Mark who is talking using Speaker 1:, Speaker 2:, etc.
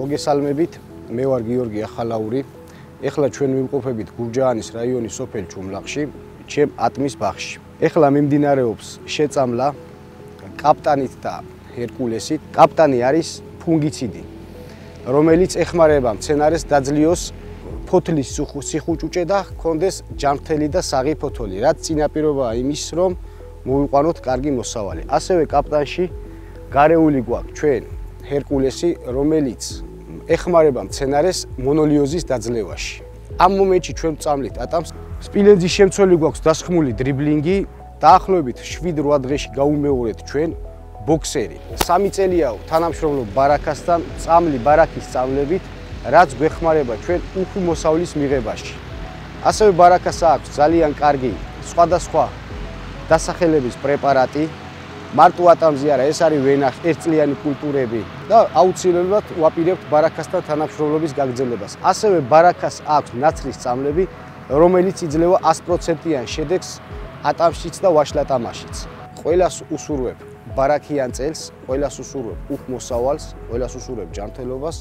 Speaker 1: მოგესალმებით, მე ვარ გიორგი ახალაური. ეხლა ჩვენ ვიმყოფებით გურჯაანის რაიონის სოფელ ჩუმლახში, ჩემ ატმის ბაღში. ეხლა მიმდინარეობს შეწამლა კაპტანით და ჰერკულესით. კაპტანი არის ფუნგიციდი, რომელიც ეხმარება მცენარეს დაძლიოს ფოთლის სიხუჭუჭე და ჰქონდეს ჯანმრთელი და საღი ფოთოლი, რაც წინაპირობაა იმის, რომ მოვიყვანოთ კარგი მოსავალი. ასევე კაპტანში გარეული გვაქვს ჩვენ ჰერკულესი, რომელიც ეხმარება მცენარეს მონოლიოზის დაძლევაში. ამ მომენტში ჩვენ ვწამლით ატამს. სპილენძის შემცველი გვაქვს დასხმული დრიბლინგი, დაახლოებით 7-8 დღეში გაუმეორეთ ჩვენ ბოქსერი. 3 წელიაო თანამშრომლობ ბარაკასთან, წამლი ბარაკის წამლებით, რაც გვეხმარება ჩვენ უხვი მოსავლის მიღებაში. ასევე ბარაკას აქვს ძალიან კარგი სხვადასხვა დასახელების პრეპარატი. მარტო ატამზე არა, ეს არის ვენახი, ერთწლიანი კულტურები და აუცილებლად ვაპირებთ ბარაკასთან თანამშრომლობის გაგრძელებას. ასევე ბარაკას აქვს ნაცრის წამლები, რომელიც იძლევა 100%-იან შედეგს ატამშიც და ვაშლატამაშიც. ყველას უსურვებ ბარაკიან წელს, ყველას უსურვებ უხვ მოსავალს, ყველას უსურვებ ჯანმრთელობას.